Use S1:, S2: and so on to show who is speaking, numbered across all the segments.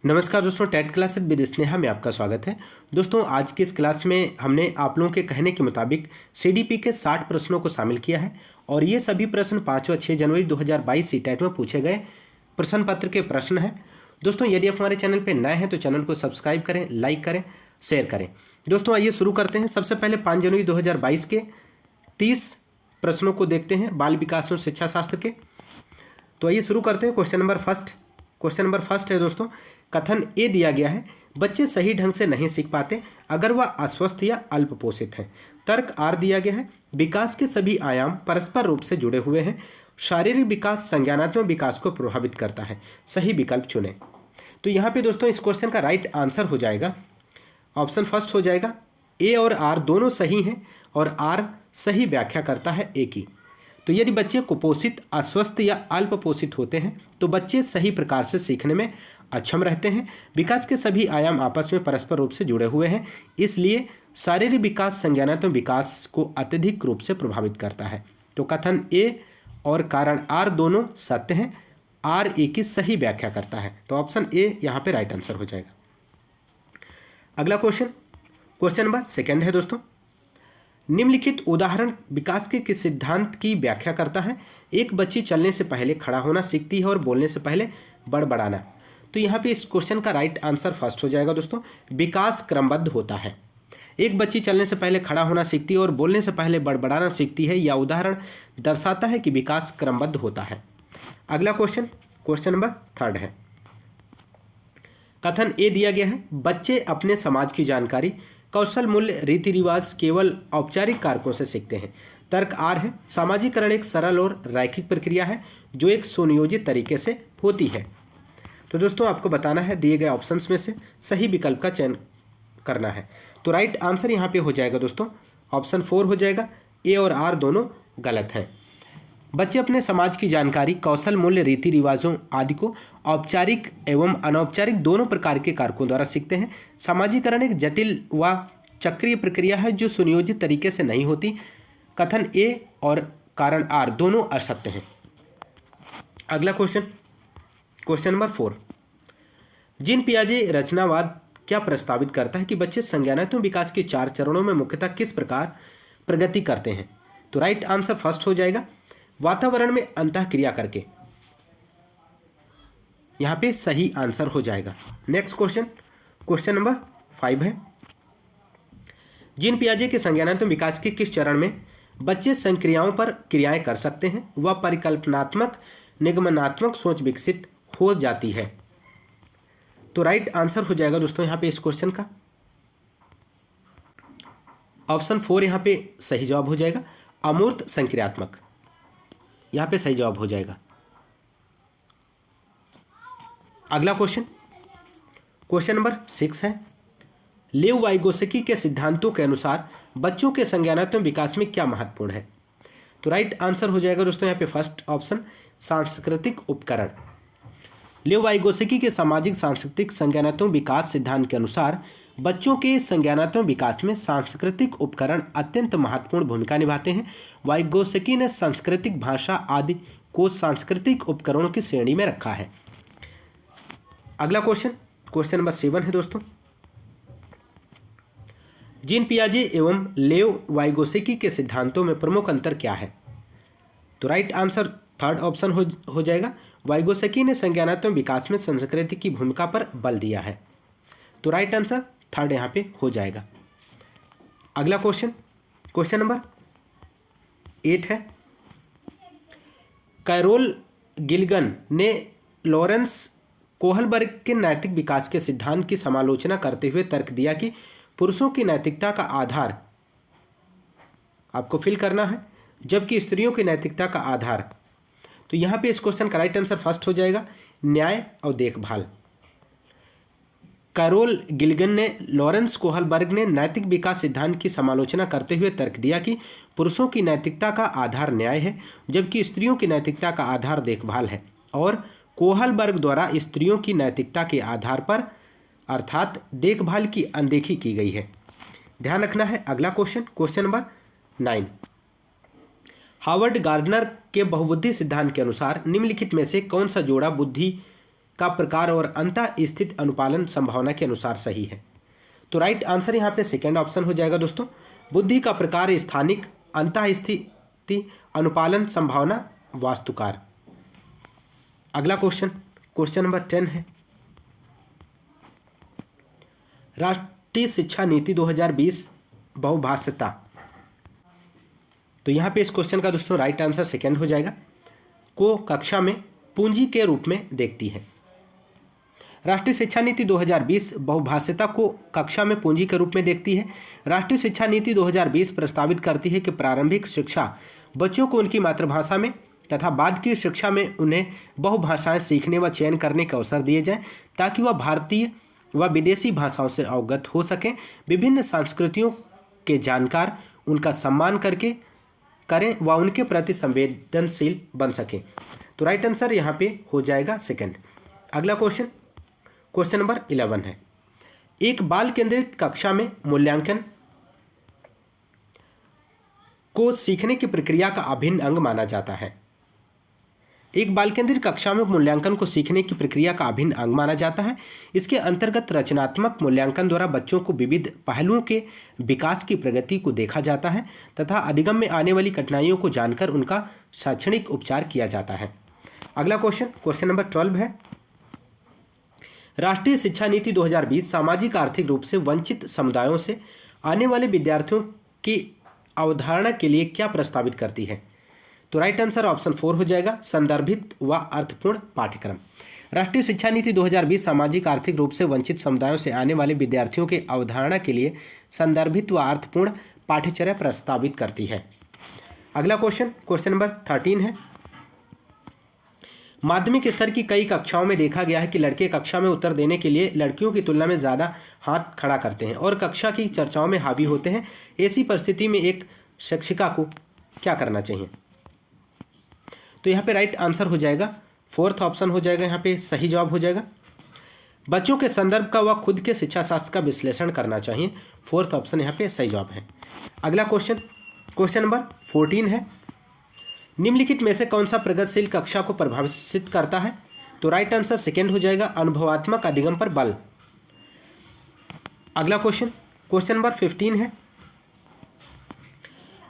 S1: नमस्कार दोस्तों, TET classes with Sneha में आपका स्वागत है। दोस्तों, आज की इस क्लास में हमने आप लोगों के कहने के मुताबिक सीडीपी के 60 प्रश्नों को शामिल किया है और ये सभी प्रश्न 5 व 6 जनवरी 2022 सी-टेट में पूछे गए प्रश्न पत्र के प्रश्न हैं। दोस्तों, यदि आप हमारे चैनल पर नए हैं तो चैनल को सब्सक्राइब करें, लाइक करें, शेयर करें। दोस्तों, आइए शुरू करते हैं। सबसे पहले 5 जनवरी 2022 के 30 प्रश्नों को देखते हैं बाल विकास और शिक्षा शास्त्र के। तो आइए शुरू करते हैं। क्वेश्चन नंबर फर्स्ट है दोस्तों, कथन ए दिया गया है, बच्चे सही ढंग से नहीं सीख पाते अगर वह अस्वस्थ या अल्प पोषित है। तर्क आर दिया गया है, विकास के सभी आयाम परस्पर रूप से जुड़े हुए हैं। शारीरिक विकास संज्ञानात्मक विकास को प्रभावित करता है। सही विकल्प चुनें। तो यहाँ पे दोस्तों इस क्वेश्चन का राइट आंसर हो जाएगा ऑप्शन फर्स्ट हो जाएगा। ए और आर दोनों सही हैं और आर सही व्याख्या करता है ए की। तो यदि बच्चे कुपोषित, अस्वस्थ या अल्प पोषित होते हैं तो बच्चे सही प्रकार से सीखने में अक्षम रहते हैं। विकास के सभी आयाम आपस में परस्पर रूप से जुड़े हुए हैं, इसलिए शारीरिक विकास संज्ञानात्मक विकास को अत्यधिक रूप से प्रभावित करता है। तो कथन ए और कारण आर दोनों सत्य हैं। आर ए की सही व्याख्या करता है, तो ऑप्शन ए यहाँ पे राइट आंसर हो जाएगा। अगला क्वेश्चन नंबर सेकेंड है दोस्तों, निम्नलिखित उदाहरण विकास के किस सिद्धांत की व्याख्या करता है। एक बच्ची चलने से पहले खड़ा होना सीखती है और बोलने से पहले बड़बड़ाना। तो यहाँ पे इस क्वेश्चन का राइट आंसर फर्स्ट हो जाएगा दोस्तों, विकास क्रमबद्ध होता है। एक बच्ची चलने से पहले खड़ा होना सीखती है और बोलने से पहले बड़बड़ाना सीखती है। यह उदाहरण दर्शाता है कि विकास क्रमबद्ध होता है। अगला क्वेश्चन नंबर थर्ड है, कथन ए दिया गया है, बच्चे अपने समाज की जानकारी, कौशल, मूल्य, रीति रिवाज केवल औपचारिक कारकों से सीखते हैं। तर्क आर है, सामाजिकरण एक सरल और रैखिक प्रक्रिया है जो एक सुनियोजित तरीके से होती है। तो दोस्तों आपको बताना है दिए गए ऑप्शंस में से सही विकल्प का चयन करना है। तो राइट आंसर यहाँ पे हो जाएगा दोस्तों ऑप्शन 4 हो जाएगा। ए और आर दोनों गलत हैं। बच्चे अपने समाज की जानकारी, कौशल, मूल्य, रीति रिवाजों आदि को औपचारिक एवं अनौपचारिक दोनों प्रकार के कारकों द्वारा सीखते हैं। सामाजिकरण एक जटिल व चक्रीय प्रक्रिया है जो सुनियोजित तरीके से नहीं होती। कथन ए और कारण आर दोनों असत्य हैं। अगला क्वेश्चन नंबर 4, जीन पियाजे रचनावाद क्या प्रस्तावित करता है कि बच्चे संज्ञानात्मक विकास के 4 चरणों में मुख्यतः किस प्रकार प्रगति करते हैं। तो राइट आंसर फर्स्ट हो जाएगा, वातावरण में अंतःक्रिया करके। यहां पे सही आंसर हो जाएगा। नेक्स्ट क्वेश्चन नंबर 5 है, जीन पियाजे के संज्ञानात्मक विकास के किस चरण में बच्चे संक्रियाओं पर क्रियाएं कर सकते हैं व परिकल्पनात्मक निगमनात्मक सोच विकसित हो जाती है। तो राइट आंसर हो जाएगा दोस्तों यहां पे इस क्वेश्चन का ऑप्शन 4 यहां पे सही जवाब हो जाएगा, अमूर्त संक्रियात्मक। यहां पे सही जवाब हो जाएगा। अगला क्वेश्चन नंबर 6 है, लेव वाइगोत्स्की के सिद्धांतों के अनुसार बच्चों के संज्ञानात्मक विकास में क्या महत्वपूर्ण है। तो राइट आंसर हो जाएगा दोस्तों यहाँ पे फर्स्ट ऑप्शन, सांस्कृतिक उपकरण। लेव वाइगोत्स्की के सामाजिक सांस्कृतिक संज्ञानात्मक विकास सिद्धांत के अनुसार बच्चों के संज्ञानात्मक विकास में सांस्कृतिक उपकरण अत्यंत महत्वपूर्ण भूमिका निभाते हैं। वाइगोत्स्की ने सांस्कृतिक भाषा आदि को सांस्कृतिक उपकरणों की श्रेणी में रखा है। अगला क्वेश्चन नंबर 7 है दोस्तों, जीन पियाजे एवं लेव वाइगोत्स्की के सिद्धांतों में प्रमुख अंतर क्या है। तो राइट आंसर थर्ड ऑप्शन हो जाएगा, वाइगोत्स्की ने संज्ञानात्मक विकास में संस्कृति की भूमिका पर बल दिया है। तो राइट आंसर थर्ड यहाँ पे हो जाएगा। अगला क्वेश्चन नंबर 8 है, कैरोल गिल्गन ने लॉरेंस कोहलबर्ग के नैतिक विकास के सिद्धांत की समालोचना करते हुए तर्क दिया कि पुरुषों की नैतिकता का आधार आपको फिल करना है जबकि स्त्रियों की नैतिकता का आधार। तो यहाँ पे इस क्वेश्चन का राइट आंसर फर्स्ट हो जाएगा, न्याय और देखभाल। कैरोल गिल्गन ने लॉरेंस कोहलबर्ग ने नैतिक विकास सिद्धांत की समालोचना करते हुए तर्क दिया कि पुरुषों की नैतिकता का आधार न्याय है जबकि स्त्रियों की नैतिकता का आधार देखभाल है, और कोहलबर्ग द्वारा स्त्रियों की नैतिकता के आधार पर अर्थात देखभाल की अनदेखी की गई है। ध्यान रखना है। अगला क्वेश्चन नंबर 9, हार्वर्ड गार्डनर के बहुबुद्धि सिद्धांत के अनुसार निम्नलिखित में से कौन सा जोड़ा बुद्धि का प्रकार और अंतःस्थित अनुपालन संभावना के अनुसार सही है। तो राइट आंसर यहाँ पे सेकेंड ऑप्शन हो जाएगा दोस्तों। बुद्धि का प्रकार स्थानिक, अंतःस्थिति, अनुपालन संभावना, वास्तुकार। अगला क्वेश्चन नंबर 10 है, राष्ट्रीय शिक्षा नीति 2020 बहुभाषिता। तो यहाँ पे इस क्वेश्चन का दोस्तों राइट आंसर सेकेंड हो जाएगा, को कक्षा में पूंजी के रूप में देखती है। राष्ट्रीय शिक्षा नीति 2020 बहुभाषिता को कक्षा में पूंजी के रूप में देखती है। राष्ट्रीय शिक्षा नीति 2020 प्रस्तावित करती है कि प्रारंभिक शिक्षा बच्चों को उनकी मातृभाषा में तथा बाद की शिक्षा में उन्हें बहुभाषाएं सीखने व चयन करने के अवसर दिए जाएं, ताकि वह भारतीय व विदेशी भाषाओं से अवगत हो सकें, विभिन्न संस्कृतियों के जानकार, उनका सम्मान करें व उनके प्रति संवेदनशील बन सकें। तो राइट आंसर यहाँ पे हो जाएगा सेकंड। अगला क्वेश्चन नंबर 11 है, एक बाल केंद्रित कक्षा में मूल्यांकन को सीखने की प्रक्रिया का अभिन्न अंग माना जाता है। एक बाल केंद्रित कक्षा में मूल्यांकन को सीखने की प्रक्रिया का अभिन्न अंग माना जाता है। इसके अंतर्गत रचनात्मक मूल्यांकन द्वारा बच्चों को विविध पहलुओं के विकास की प्रगति को देखा जाता है तथा अधिगम में आने वाली कठिनाइयों को जानकर उनका शैक्षणिक उपचार किया जाता है। अगला क्वेश्चन नंबर 12 है, राष्ट्रीय शिक्षा नीति 2020 सामाजिक आर्थिक रूप से वंचित समुदायों से आने वाले विद्यार्थियों की अवधारणा के लिए क्या प्रस्तावित करती है। तो राइट आंसर ऑप्शन 4 हो जाएगा, संदर्भित व अर्थपूर्ण पाठ्यक्रम। राष्ट्रीय शिक्षा नीति 2020 सामाजिक आर्थिक रूप से वंचित समुदायों से आने वाले विद्यार्थियों के अवधारणा के लिए संदर्भित व अर्थपूर्ण पाठ्यचर्या प्रस्तावित करती है। अगला क्वेश्चन नंबर 13 है, माध्यमिक स्तर की कई कक्षाओं में देखा गया है कि लड़के कक्षा में उत्तर देने के लिए लड़कियों की तुलना में ज़्यादा हाथ खड़ा करते हैं और कक्षा की चर्चाओं में हावी होते हैं। ऐसी परिस्थिति में एक शिक्षिका को क्या करना चाहिए। तो यहाँ पे राइट आंसर हो जाएगा, फोर्थ ऑप्शन हो जाएगा, यहाँ पे सही जवाब हो जाएगा, बच्चों के संदर्भ का व खुद के शिक्षा शास्त्र का विश्लेषण करना चाहिए। फोर्थ ऑप्शन यहाँ पे सही जवाब है। अगला क्वेश्चन नंबर 14 है, निम्नलिखित में से कौन सा प्रगतिशील कक्षा को प्रभावित करता है। तो राइट आंसर सेकेंड हो जाएगा, अनुभवात्मक अधिगम पर बल। अगला क्वेश्चन नंबर 15 है,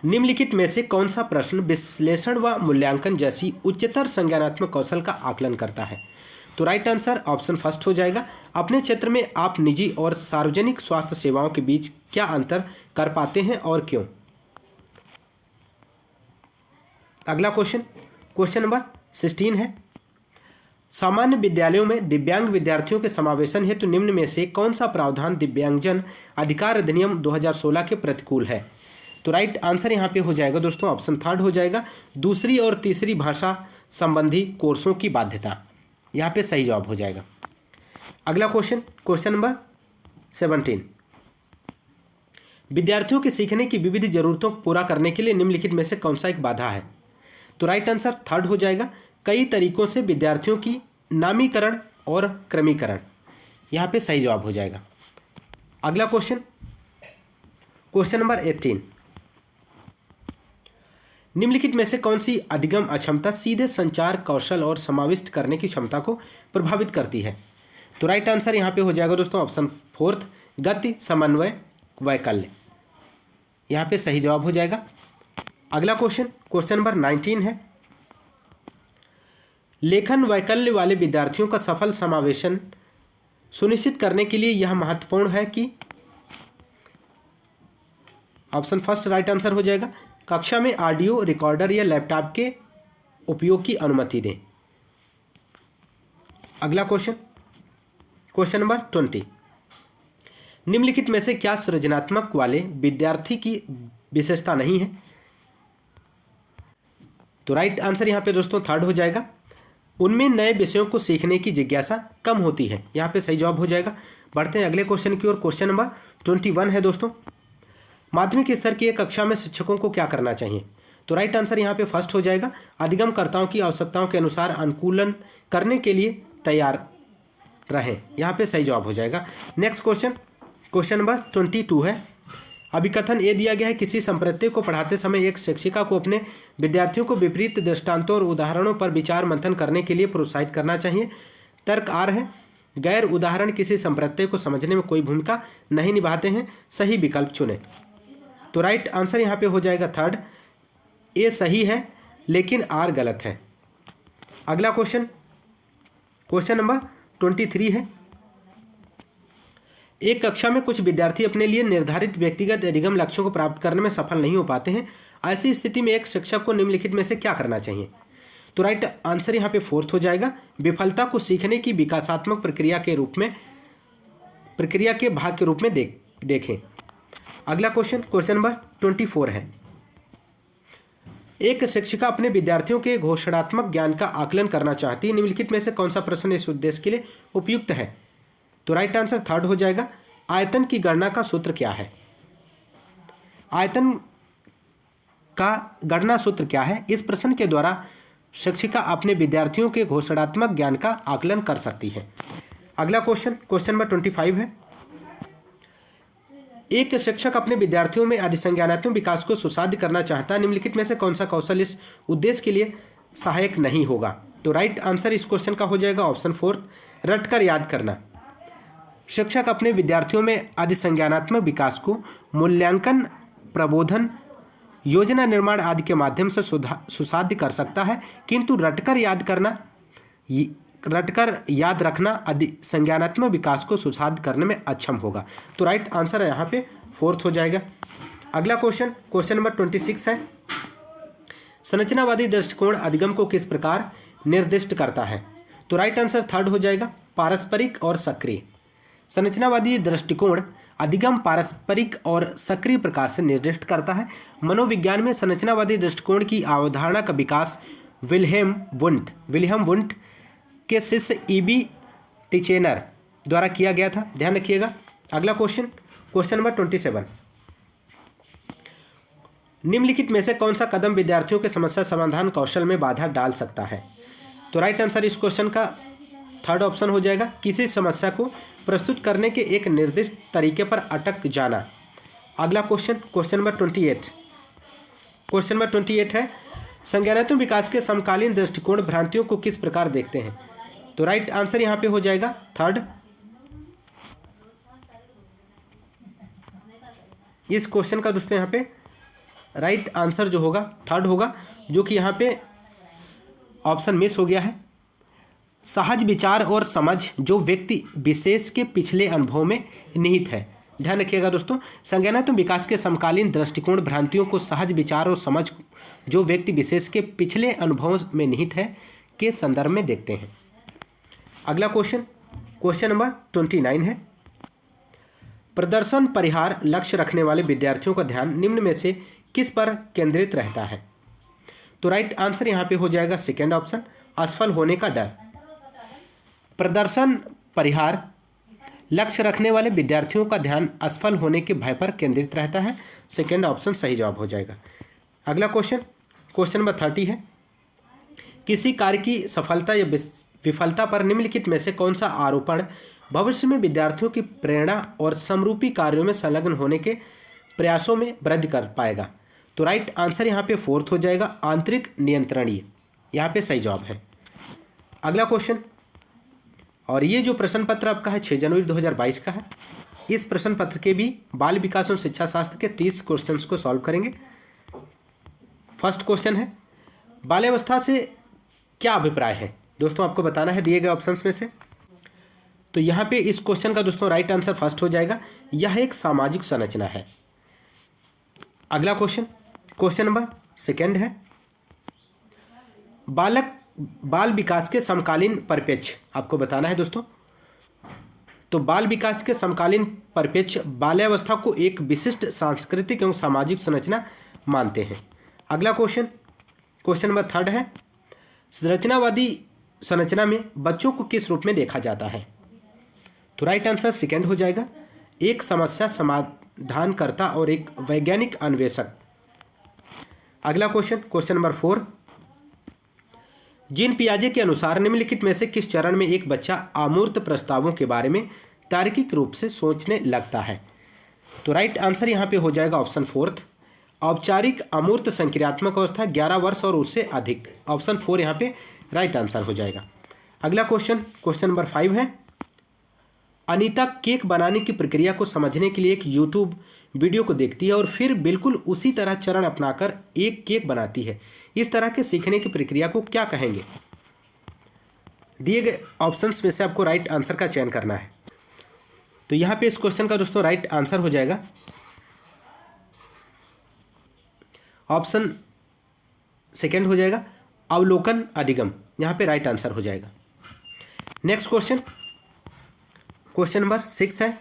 S1: निम्नलिखित में से कौन सा प्रश्न विश्लेषण व मूल्यांकन जैसी उच्चतर संज्ञानात्मक कौशल का आकलन करता है। तो राइट आंसर ऑप्शन फर्स्ट हो जाएगा, अपने क्षेत्र में आप निजी और सार्वजनिक स्वास्थ्य सेवाओं के बीच क्या अंतर कर पाते हैं और क्यों। अगला क्वेश्चन नंबर 16 है, सामान्य विद्यालयों में दिव्यांग विद्यार्थियों के समावेशन हेतु निम्न में से कौन सा प्रावधान दिव्यांगजन अधिकार अधिनियम 2016 के प्रतिकूल है। तो राइट आंसर यहाँ पे हो जाएगा दोस्तों, ऑप्शन थर्ड हो जाएगा, दूसरी और तीसरी भाषा संबंधी कोर्सों की बाध्यता। यहाँ पे सही जवाब हो जाएगा। अगला क्वेश्चन नंबर 17, विद्यार्थियों के सीखने की विविध जरूरतों को पूरा करने के लिए निम्नलिखित में से कौन सा एक बाधा है। तो राइट आंसर थर्ड हो जाएगा, कई तरीकों से विद्यार्थियों की नामीकरण और क्रमीकरण। यहाँ पे सही जवाब हो जाएगा। अगला क्वेश्चन नंबर 18, निम्नलिखित में से कौन सी अधिगम अक्षमता सीधे संचार कौशल और समाविष्ट करने की क्षमता को प्रभावित करती है। तो राइट आंसर यहाँ पे हो जाएगा दोस्तों, ऑप्शन फोर्थ, गति, समन्वय, वैकल्य। यहाँ पे सही जवाब हो जाएगा। अगला क्वेश्चन नंबर 19 है, लेखन वैकल्य वाले विद्यार्थियों का सफल समावेशन सुनिश्चित करने के लिए यह महत्वपूर्ण है कि। ऑप्शन फर्स्ट राइट आंसर हो जाएगा, कक्षा में ऑडियो रिकॉर्डर या लैपटॉप के उपयोग की अनुमति दें। अगला क्वेश्चन नंबर 20, निम्नलिखित में से क्या सृजनात्मक वाले विद्यार्थी की विशेषता नहीं है। तो राइट आंसर यहाँ पे दोस्तों थर्ड हो जाएगा, उनमें नए विषयों को सीखने की जिज्ञासा कम होती है। यहाँ पे सही जवाब हो जाएगा। बढ़ते हैं अगले क्वेश्चन की ओर। क्वेश्चन नंबर 21 है दोस्तों, माध्यमिक स्तर की एक कक्षा में शिक्षकों को क्या करना चाहिए। तो राइट आंसर यहाँ पे फर्स्ट हो जाएगा, अधिगमकर्ताओं की आवश्यकताओं के अनुसार अनुकूलन करने के लिए तैयार रहें। यहाँ पे सही जवाब हो जाएगा। नेक्स्ट क्वेश्चन नंबर 22 है, अभिकथन ये दिया गया है, किसी संप्रत्यय को पढ़ाते समय एक शिक्षिका को अपने विद्यार्थियों को विपरीत दृष्टांतों और उदाहरणों पर विचार मंथन करने के लिए प्रोत्साहित करना चाहिए तर्क आर है। गैर उदाहरण किसी संप्रत्यय को समझने में कोई भूमिका नहीं निभाते हैं, सही विकल्प चुनें। तो राइट आंसर यहाँ पे हो जाएगा थर्ड, ए सही है लेकिन आर गलत है। अगला क्वेश्चन, क्वेश्चन नंबर 23 है। एक कक्षा में कुछ विद्यार्थी अपने लिए निर्धारित व्यक्तिगत अधिगम लक्ष्यों को प्राप्त करने में सफल नहीं हो पाते हैं। ऐसी स्थिति में एक शिक्षक को निम्नलिखित में से क्या करना चाहिए? तो राइट आंसर यहाँ पे फोर्थ हो जाएगा। विफलता को सीखने की विकासात्मक प्रक्रिया के भाग के रूप में देखें। अगला क्वेश्चन, क्वेश्चन नंबर 24 है। एक शिक्षिका अपने विद्यार्थियों के घोषणात्मक ज्ञान का आकलन करना चाहती है। निम्नलिखित में से कौन सा प्रश्न इस उद्देश्य के लिए उपयुक्त है? तो राइट आंसर थर्ड हो जाएगा। आयतन की गणना का सूत्र क्या है? आयतन का गणना सूत्र क्या है? इस प्रश्न के द्वारा शिक्षिका अपने विद्यार्थियों के घोषणात्मक ज्ञान का आकलन कर सकती है। अगला क्वेश्चन, क्वेश्चन नंबर 25 है। एक शिक्षक अपने विद्यार्थियों में अधिसंज्ञानात्मक विकास को सुसाध्य करना चाहता है। निम्नलिखित में से कौन सा कौशल इस उद्देश्य के लिए सहायक नहीं होगा? तो राइट आंसर इस क्वेश्चन का हो जाएगा ऑप्शन फोर्थ, रटकर याद करना। शिक्षक अपने विद्यार्थियों में अधिसंज्ञानात्मक विकास को मूल्यांकन, प्रबोधन, योजना निर्माण आदि के माध्यम से सुसाध्य कर सकता है, किंतु रटकर याद रखना अधिसंज्ञानात्मक विकास को सुसाध्य करने में अक्षम होगा। तो राइट आंसर यहाँ पे फोर्थ हो जाएगा। अगला क्वेश्चन, क्वेश्चन नंबर 26 है। संरचनावादी दृष्टिकोण अधिगम को किस प्रकार निर्दिष्ट करता है? तो राइट आंसर थर्ड हो जाएगा, पारस्परिक और सक्रिय। संरचनावादी दृष्टिकोण अधिगम पारस्परिक और सक्रिय प्रकार से निर्दिष्ट करता है। मनोविज्ञान में संरचनावादी दृष्टिकोण की अवधारणा का विकास विल्हेम वुंट के शिष्य ईबी टिचेनर द्वारा किया गया था, ध्यान रखिएगा। अगला क्वेश्चन, क्वेश्चन नंबर 27। निम्नलिखित में से कौन सा कदम विद्यार्थियों के समस्या समाधान कौशल में बाधा डाल सकता है? तो राइट आंसर इस क्वेश्चन का थर्ड ऑप्शन हो जाएगा, किसी समस्या को प्रस्तुत करने के एक निर्दिष्ट तरीके पर अटक जाना। अगला question, question number 28। Question number 28 है, संज्ञानात्मक विकास के समकालीन दृष्टिकोण भ्रांतियों को किस प्रकार देखते हैं? तो राइट आंसर यहाँ पे हो जाएगा थर्ड। इस क्वेश्चन का दोस्तों यहाँ पे राइट आंसर जो होगा थर्ड होगा, जो कि यहाँ पे ऑप्शन मिस हो गया है। सहज विचार और समझ जो व्यक्ति विशेष के पिछले अनुभव में निहित है। ध्यान रखिएगा दोस्तों, संज्ञानात्मक विकास के समकालीन दृष्टिकोण भ्रांतियों को सहज विचार और समझ जो व्यक्ति विशेष के पिछले अनुभव में निहित है के संदर्भ में देखते हैं। अगला क्वेश्चन, क्वेश्चन नंबर 29 है। प्रदर्शन परिहार लक्ष्य रखने वाले विद्यार्थियों का ध्यान निम्न में से किस पर केंद्रित रहता है? तो राइट आंसर यहाँ पे हो जाएगा सेकेंड ऑप्शन, असफल होने का डर। प्रदर्शन परिहार लक्ष्य रखने वाले विद्यार्थियों का ध्यान असफल होने के भय पर केंद्रित रहता है। सेकेंड ऑप्शन सही जवाब हो जाएगा। अगला क्वेश्चन, क्वेश्चन नंबर 30 है। किसी कार्य की सफलता या विफलता पर निम्नलिखित में से कौन सा आरोपण भविष्य में विद्यार्थियों की प्रेरणा और समरूपी कार्यों में संलग्न होने के प्रयासों में वृद्धि कर पाएगा? तो राइट आंसर यहाँ पे फोर्थ हो जाएगा, आंतरिक नियंत्रणीय। यहाँ पे सही जवाब है। अगला क्वेश्चन, और ये जो प्रश्न पत्र आपका है 6 जनवरी 2022 का है। इस प्रश्न पत्र के भी बाल विकास और शिक्षा शास्त्र के 30 क्वेश्चंस को सॉल्व करेंगे। फर्स्ट क्वेश्चन है, बाल्यावस्था से क्या अभिप्राय है? दोस्तों आपको बताना है दिए गए ऑप्शंस में से। तो यहाँ पे इस क्वेश्चन का दोस्तों राइट आंसर फर्स्ट हो जाएगा, यह एक सामाजिक संरचना है। अगला क्वेश्चन, क्वेश्चन नंबर सेकेंड है, बाल विकास के समकालीन परिप्रेक्ष्य आपको बताना है दोस्तों। तो बाल विकास के समकालीन परिप्रेक्ष्य बाल्यावस्था को एक विशिष्ट सांस्कृतिक एवं सामाजिक संरचना मानते हैं। अगला क्वेश्चन, क्वेश्चन नंबर थर्ड है, संरचनावादी संरचना में बच्चों को किस रूप में देखा जाता है? तो राइट आंसर सेकेंड हो जाएगा, एक समस्या समाधानकर्ता और एक वैज्ञानिक अन्वेषक। अगला क्वेश्चन, क्वेश्चन नंबर 4, जीन पियाजे के अनुसार निम्नलिखित में से किस चरण में एक बच्चा अमूर्त प्रस्तावों के बारे में तार्किक रूप से सोचने लगता है? तो राइट आंसर यहाँ पे हो जाएगा ऑप्शन फोर्थ, औपचारिक अमूर्त संक्रियात्मक अवस्था 11 वर्ष और उससे अधिक। ऑप्शन 4 यहाँ पे राइट आंसर हो जाएगा। अगला क्वेश्चन नंबर 5 है, अनीता केक बनाने की प्रक्रिया को समझने के लिए एक यूट्यूब वीडियो को देखती है और फिर बिल्कुल उसी तरह चरण अपनाकर एक केक बनाती है। इस तरह के सीखने की प्रक्रिया को क्या कहेंगे? दिए गए ऑप्शंस में से आपको राइट आंसर का चयन करना है। तो यहाँ पे इस क्वेश्चन का दोस्तों राइट आंसर हो जाएगा ऑप्शन सेकेंड हो जाएगा, अवलोकन अधिगम। यहाँ पे राइट आंसर हो जाएगा। नेक्स्ट क्वेश्चन नंबर 6 है,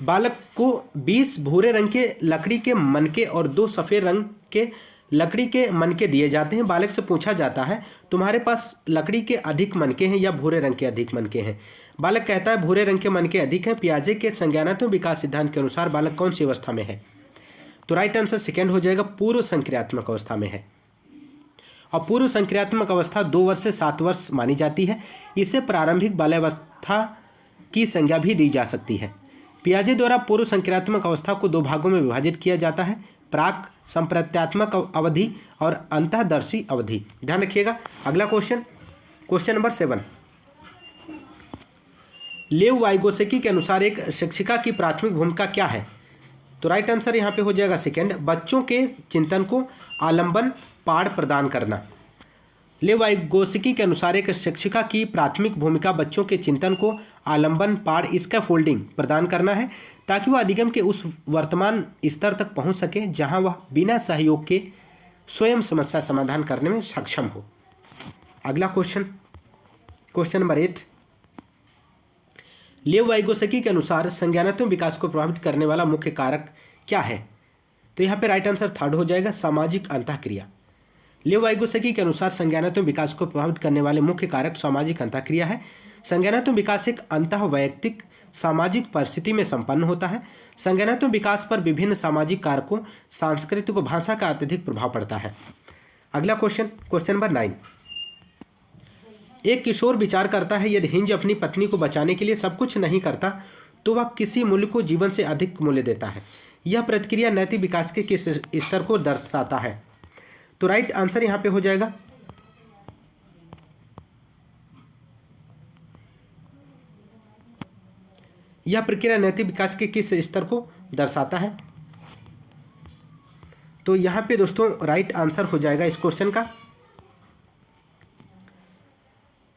S1: बालक को 20 भूरे रंग के लकड़ी के मनके और 2 सफ़ेद रंग के लकड़ी के मनके दिए जाते हैं। बालक से पूछा जाता है, तुम्हारे पास लकड़ी के अधिक मनके हैं या भूरे रंग के अधिक मनके हैं? बालक कहता है भूरे रंग के मनके अधिक हैं। पियाजे के संज्ञानात्मक विकास सिद्धांत के अनुसार बालक कौन सी अवस्था में है? तो राइट आंसर सेकेंड हो जाएगा, पूर्व संक्रियात्मक अवस्था में है। और पूर्व संक्रियात्मक अवस्था 2 वर्ष से 7 वर्ष मानी जाती है। इसे प्रारंभिक बाल्यावस्था की संज्ञा भी दी जा सकती है। पियाजे द्वारा पूर्व संक्रियात्मक अवस्था को 2 भागों में विभाजित किया जाता है, प्राक संप्रत्यात्मक अवधि और अंतःदर्शी अवधि। ध्यान रखिएगा। अगला क्वेश्चन नंबर 7, लेव वाइगोत्स्की के अनुसार एक शिक्षिका की प्राथमिक भूमिका क्या है? तो राइट आंसर यहाँ पे हो जाएगा सेकेंड, बच्चों के चिंतन को आलंबन पाठ प्रदान करना। लेव वाइगोत्स्की के अनुसार एक शिक्षिका की प्राथमिक भूमिका बच्चों के चिंतन को आलंबन पाठ स्कैफोल्डिंग प्रदान करना है, ताकि वह अधिगम के उस वर्तमान स्तर तक पहुंच सके जहां वह बिना सहयोग के स्वयं समस्या समाधान करने में सक्षम हो। अगला क्वेश्चन नंबर 8, लेव वाइगोत्स्की के अनुसार संज्ञानात्मक विकास को प्रभावित करने वाला मुख्य कारक क्या है? तो यहाँ पे राइट आंसर थर्ड हो जाएगा, सामाजिक अंतःक्रिया। लेव वाइगोत्स्की के अनुसार संज्ञानात्मक विकास को प्रभावित करने वाले मुख्य कारक सामाजिक अंतःक्रिया है। संज्ञानात्मक विकास एक अंतःवैयक्तिक सामाजिक परिस्थिति में संपन्न होता है। संज्ञानात्मक विकास पर विभिन्न सामाजिक कारकों, सांस्कृतिक व भाषा का अत्यधिक प्रभाव पड़ता है। अगला क्वेश्चन नंबर 9, एक किशोर विचार करता है यदि हिंज अपनी पत्नी को बचाने के लिए सब कुछ नहीं करता तो वह किसी मूल्य को जीवन से अधिक मूल्य देता है। यह प्रतिक्रिया नैतिक विकास के किस स्तर को दर्शाता है? तो राइट आंसर यहाँ पे हो जाएगा यह प्रक्रिया नैतिक विकास के किस स्तर को दर्शाता है? तो यहाँ पे दोस्तों राइट आंसर हो जाएगा इस क्वेश्चन का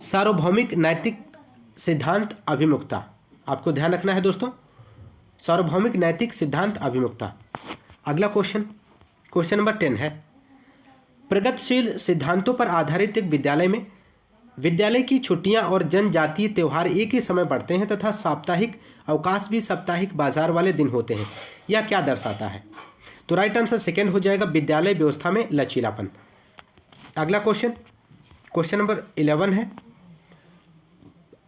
S1: सार्वभौमिक नैतिक सिद्धांत अभिमुखता। आपको ध्यान रखना है दोस्तों, सार्वभौमिक नैतिक सिद्धांत अभिमुखता। अगला क्वेश्चन नंबर 10 है, प्रगतिशील सिद्धांतों पर आधारित एक विद्यालय में विद्यालय की छुट्टियां और जनजातीय त्यौहार एक ही समय पड़ते हैं तथा साप्ताहिक अवकाश भी साप्ताहिक बाजार वाले दिन होते हैं। यह क्या दर्शाता है? तो राइट आंसर सेकेंड हो जाएगा, विद्यालय व्यवस्था में लचीलापन। अगला क्वेश्चन नंबर 11 है,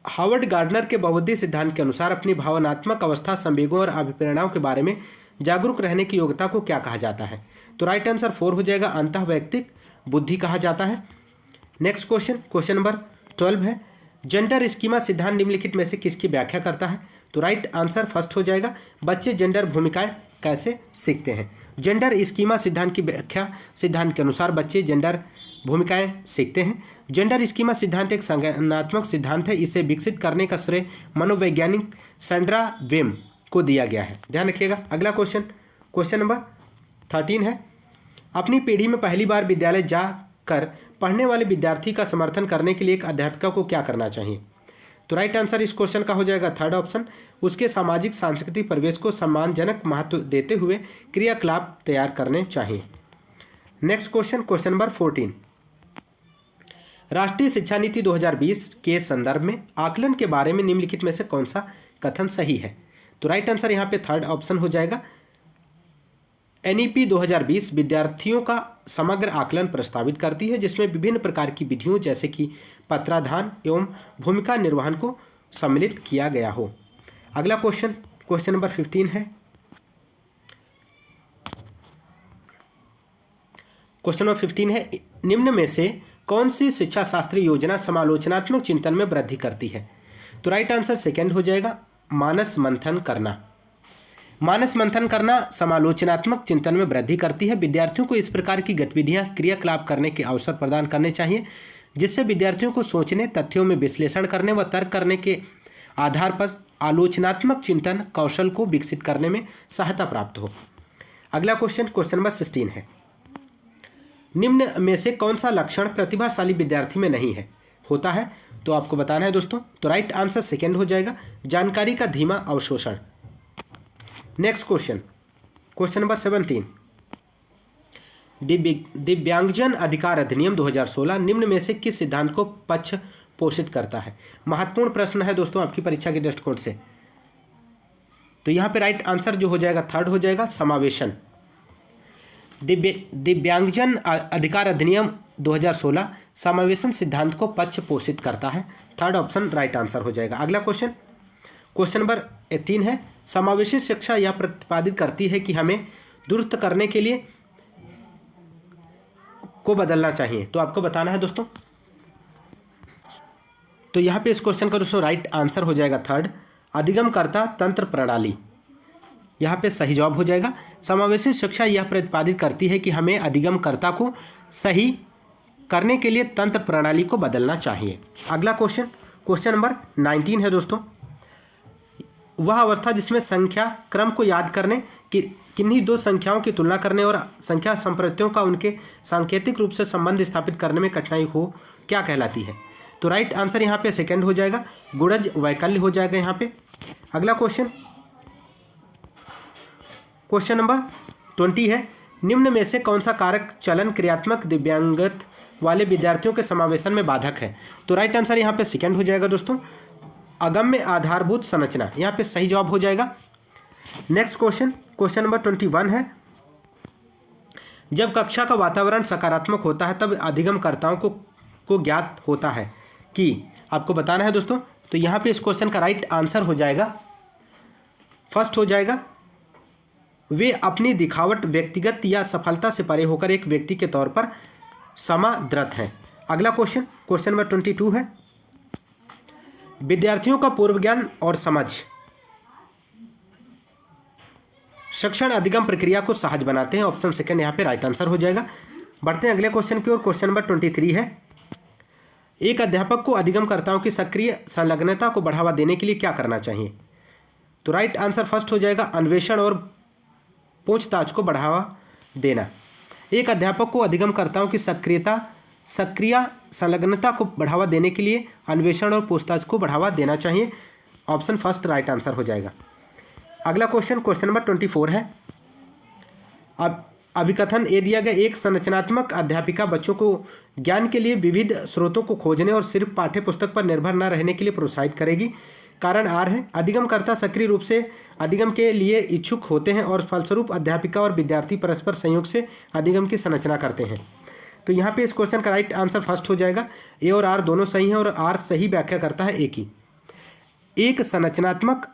S1: हावर्ड गार्डनर के बहुबुद्धि सिद्धांत के अनुसार अपनी भावनात्मक अवस्था, संवेगों और अभिप्रेरणाओं के बारे में जागरूक रहने की योग्यता को क्या कहा जाता है? तो राइट आंसर 4 हो जाएगा, अंतःवैयक्तिक बुद्धि कहा जाता है। नेक्स्ट क्वेश्चन नंबर 12 है, जेंडर स्कीमा सिद्धांत निम्नलिखित में से किसकी व्याख्या करता है? तो राइट आंसर फर्स्ट हो जाएगा, बच्चे जेंडर भूमिकाएं कैसे सीखते हैं। जेंडर स्कीमा सिद्धांत की व्याख्या सिद्धांत के अनुसार बच्चे जेंडर भूमिकाएं सीखते हैं। जेंडर स्कीमा सिद्धांत एक संज्ञानात्मक सिद्धांत है। इसे विकसित करने का श्रेय मनोवैज्ञानिक सैंड्रा वेम को दिया गया है। ध्यान रखिएगा। अगला क्वेश्चन नंबर 13 है, अपनी पीढ़ी में पहली बार विद्यालय जाकर पढ़ने वाले विद्यार्थी का समर्थन करने के लिए एक अध्यापिका को क्या करना चाहिए? तो राइट आंसर इस क्वेश्चन का हो जाएगा थर्ड ऑप्शन, उसके सामाजिक सांस्कृतिक परिवेश को सम्मानजनक महत्व देते हुए क्रियाकलाप तैयार करने चाहिए। नेक्स्ट क्वेश्चन नंबर 14, राष्ट्रीय शिक्षा नीति 2020 के संदर्भ में आकलन के बारे में निम्नलिखित में से कौन सा कथन सही है? तो राइट आंसर यहाँ पे थर्ड ऑप्शन हो जाएगा, एनईपी 2020 विद्यार्थियों का समग्र आकलन प्रस्तावित करती है जिसमें विभिन्न प्रकार की विधियों जैसे कि पत्राधान एवं भूमिका निर्वहन को सम्मिलित किया गया हो। अगला क्वेश्चन नंबर 15 है, क्वेश्चन नंबर 15 है, निम्न में से कौन सी शिक्षा शास्त्री योजना समालोचनात्मक चिंतन में वृद्धि करती है? तो राइट आंसर सेकेंड हो जाएगा, मानस मंथन करना। मानस मंथन करना समालोचनात्मक चिंतन में वृद्धि करती है। विद्यार्थियों को इस प्रकार की गतिविधियां क्रियाकलाप करने के अवसर प्रदान करने चाहिए जिससे विद्यार्थियों को सोचने, तथ्यों में विश्लेषण करने व तर्क करने के आधार पर आलोचनात्मक चिंतन कौशल को विकसित करने में सहायता प्राप्त हो। अगला क्वेश्चन, क्वेश्चन नंबर 16 है, निम्न में से कौन सा लक्षण प्रतिभाशाली विद्यार्थी में नहीं है होता है? तो आपको बताना है दोस्तों। तो राइट आंसर सेकंड हो जाएगा, जानकारी का धीमा अवशोषण। नेक्स्ट क्वेश्चन, क्वेश्चन नंबर 17, दिव्यांगजन अधिकार अधिनियम 2016 निम्न में से किस सिद्धांत को पक्ष पोषित करता है? महत्वपूर्ण प्रश्न है दोस्तों आपकी परीक्षा के दृष्टिकोण से। तो यहाँ पे राइट आंसर जो हो जाएगा थर्ड हो जाएगा, समावेशन। दिव्यांगजन अधिकार अधिनियम 2016 समावेशन सिद्धांत को पक्ष पोषित करता है। थर्ड ऑप्शन राइट आंसर हो जाएगा। अगला क्वेश्चन, क्वेश्चन नंबर 18 है, समावेशी शिक्षा यह प्रतिपादित करती है कि हमें दुरुस्त करने के लिए को बदलना चाहिए। तो आपको बताना है दोस्तों। तो यहाँ पे इस क्वेश्चन का दोस्तों राइट आंसर हो जाएगा थर्ड, अधिगमकर्ता तंत्र प्रणाली। यहाँ पे सही जवाब हो जाएगा। समावेशी शिक्षा यह प्रतिपादित करती है कि हमें अधिगमकर्ता को सही करने के लिए तंत्र प्रणाली को बदलना चाहिए। अगला क्वेश्चन, क्वेश्चन नंबर 19 है दोस्तों, वह अवस्था जिसमें संख्या क्रम को याद करने कि किन्हीं दो संख्याओं की तुलना करने और संख्या संप्रतियों का उनके सांकेतिक रूप से संबंध स्थापित करने में कठिनाई हो क्या कहलाती है? तो राइट आंसर यहाँ पे सेकंड हो जाएगा, गुणज वैकल्य हो जाएगा यहाँ पे। अगला क्वेश्चन, क्वेश्चन नंबर 20 है, निम्न में से कौन सा कारक चलन क्रियात्मक दिव्यांगत वाले विद्यार्थियों के समावेशन में बाधक है? तो राइट आंसर यहाँ पे सेकंड हो जाएगा दोस्तों, अगम्य आधारभूत संरचना। यहाँ पे सही जवाब हो जाएगा। नेक्स्ट क्वेश्चन, क्वेश्चन नंबर 21 है, जब कक्षा का वातावरण सकारात्मक होता है तब अधिगमकर्ताओं को ज्ञात होता है कि, आपको बताना है दोस्तों। तो यहाँ पे इस क्वेश्चन का राइट आंसर हो जाएगा फर्स्ट हो जाएगा, वे अपनी दिखावट व्यक्तिगत या सफलता से परे होकर एक व्यक्ति के तौर पर समादृत हैं। अगला क्वेश्चन, क्वेश्चन नंबर 22 है, विद्यार्थियों का पूर्व ज्ञान और समझ शिक्षण अधिगम प्रक्रिया को सहज बनाते हैं। ऑप्शन सेकंड यहाँ पे राइट आंसर हो जाएगा। बढ़ते हैं अगले क्वेश्चन की ओर। क्वेश्चन नंबर 23 है, एक अध्यापक को अधिगमकर्ताओं की सक्रिय संलग्नता को बढ़ावा देने के लिए क्या करना चाहिए? तो राइट आंसर फर्स्ट हो जाएगा, अन्वेषण और पूछताछ को बढ़ावा देना। एक अध्यापक को अधिगमकर्ताओं की सक्रिय संलग्नता को बढ़ावा देने के लिए अन्वेषण और पूछताछ को बढ़ावा देना चाहिए। ऑप्शन फर्स्ट राइट आंसर हो जाएगा। अगला क्वेश्चन, क्वेश्चन नंबर 24 है, अब अभिकथन ए दिया गया, एक संरचनात्मक अध्यापिका बच्चों को ज्ञान के लिए विविध स्रोतों को खोजने और सिर्फ पाठ्य पुस्तक पर निर्भर न रहने के लिए प्रोत्साहित करेगी। कारण आर है, अधिगमकर्ता सक्रिय रूप से अधिगम के लिए इच्छुक होते हैं और फलस्वरूप अध्यापिका और विद्यार्थी परस्पर संयोग से अधिगम की संरचना करते हैं। तो यहाँ पे इस क्वेश्चन का राइट आंसर फर्स्ट हो जाएगा, ए और आर दोनों सही हैं और आर सही व्याख्या करता है ए की। एक संरचनात्मक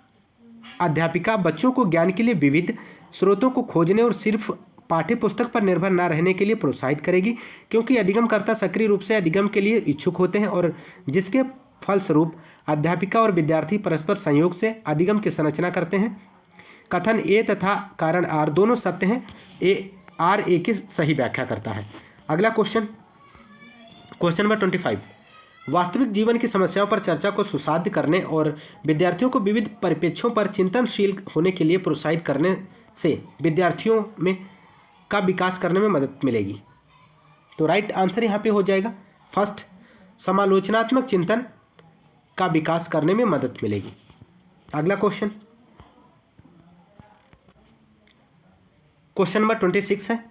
S1: अध्यापिका बच्चों को ज्ञान के लिए विविध स्रोतों को खोजने और सिर्फ पाठ्य पुस्तक पर निर्भर न रहने के लिए प्रोत्साहित करेगी, क्योंकि अधिगमकर्ता सक्रिय रूप से अधिगम के लिए इच्छुक होते हैं और जिसके फलस्वरूप अध्यापिका और विद्यार्थी परस्पर संयोग से अधिगम की संरचना करते हैं। कथन ए तथा कारण आर दोनों सत्य हैं, आर ए की सही व्याख्या करता है। अगला क्वेश्चन, क्वेश्चन नंबर 25, वास्तविक जीवन की समस्याओं पर चर्चा को सुसाध्य करने और विद्यार्थियों को विविध परिप्रेक्ष्यों पर चिंतनशील होने के लिए प्रोत्साहित करने से विद्यार्थियों में का विकास करने में मदद मिलेगी। तो राइट आंसर यहाँ पे हो जाएगा फर्स्ट, समालोचनात्मक चिंतन का विकास करने में मदद मिलेगी। अगला क्वेश्चन, क्वेश्चन नंबर 26 है,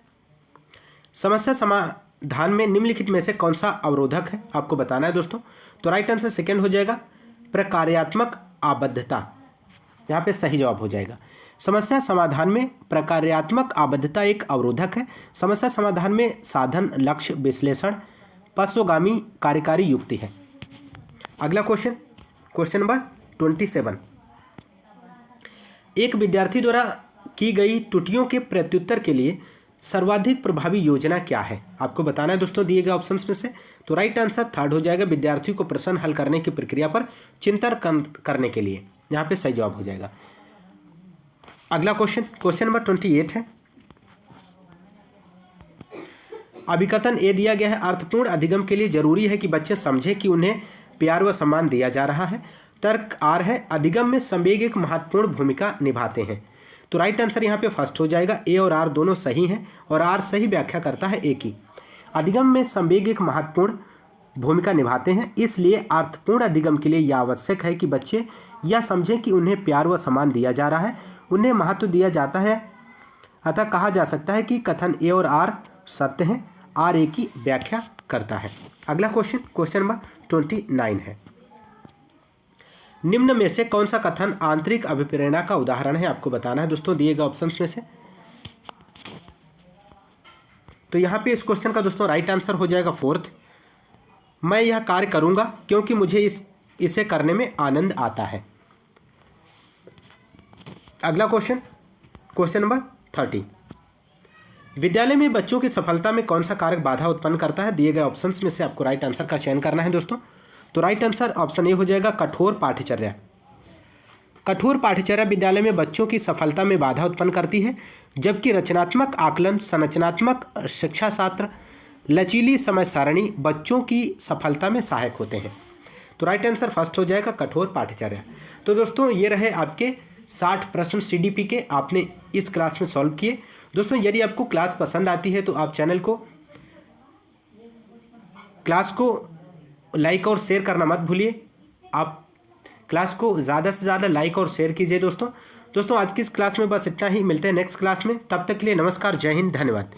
S1: समस्या समाधान में निम्नलिखित में से कौन सा अवरोधक है? आपको बताना है दोस्तों। तो राइट आंसर सेकंड हो जाएगा, प्रकार्यात्मक आबद्धता। यहाँ पे सही जवाब हो जाएगा। समस्या समाधान में प्रकार्यात्मक आबद्धता एक अवरोधक है। समस्या समाधान में साधन, लक्ष्य, विश्लेषण, पश्चगामी कार्यकारी युक्ति है। अगला क्वेश्चन, क्वेश्चन नंबर 27, एक विद्यार्थी द्वारा की गई त्रुटियों के प्रत्युत्तर के लिए सर्वाधिक प्रभावी योजना क्या है? आपको बताना है दोस्तों दिए गए ऑप्शंस में से। तो राइट आंसर थर्ड हो जाएगा, विद्यार्थी को प्रश्न हल करने की प्रक्रिया पर चिंतन करने के लिए। यहाँ पे सही जवाब हो जाएगा। अगला क्वेश्चन, क्वेश्चन नंबर 28 है, अभिकथन ए दिया गया है, अर्थपूर्ण अधिगम के लिए जरूरी है कि बच्चे समझे कि उन्हें प्यार व सम्मान दिया जा रहा है। तर्क आर है, अधिगम में संवेग एक महत्वपूर्ण भूमिका निभाते हैं। तो राइट आंसर यहाँ पे फर्स्ट हो जाएगा, ए और आर दोनों सही हैं और आर सही व्याख्या करता है ए की। अधिगम में संवेग एक महत्वपूर्ण भूमिका निभाते हैं, इसलिए अर्थपूर्ण अधिगम के लिए यह आवश्यक है कि बच्चे यह समझें कि उन्हें प्यार व सम्मान दिया जा रहा है, उन्हें महत्व दिया जाता है। अतः कहा जा सकता है कि कथन ए और आर सत्य हैं, आर ए की व्याख्या करता है। अगला क्वेश्चन नंबर 29 है, निम्न में से कौन सा कथन आंतरिक अभिप्रेरणा का उदाहरण है, आपको बताना है दोस्तों दिए गए ऑप्शंस में से। तो यहाँ पे इस क्वेश्चन का दोस्तों राइट आंसर हो जाएगा फोर्थ, मैं यह कार्य करूँगा क्योंकि मुझे इसे करने में आनंद आता है। अगला क्वेश्चन नंबर 30, विद्यालय में बच्चों की सफलता में कौन सा कारक बाधा उत्पन्न करता है, दिए गए ऑप्शंस में से आपको राइट आंसर का चयन करना है दोस्तों। तो राइट आंसर ऑप्शन ए हो जाएगा, कठोर पाठ्यचर्या। कठोर पाठ्यचर्या विद्यालय में बच्चों की सफलता में बाधा उत्पन्न करती है, जबकि रचनात्मक आकलन, संरचनात्मक शिक्षा शास्त्र, लचीली समय सारणी बच्चों की सफलता में सहायक होते हैं। तो राइट आंसर फर्स्ट हो जाएगा, कठोर पाठ्यचर्या। तो दोस्तों ये रहे आपके 60 प्रश्न सीडीपी के, आपने इस क्लास में सॉल्व किए। दोस्तों यदि आपको क्लास पसंद आती है तो आप क्लास को लाइक और शेयर करना मत भूलिए। आप क्लास को ज़्यादा से ज़्यादा लाइक और शेयर कीजिए दोस्तों। आज की इस क्लास में बस इतना ही, मिलते हैं नेक्स्ट क्लास में, तब तक के लिए नमस्कार, जय हिंद, धन्यवाद।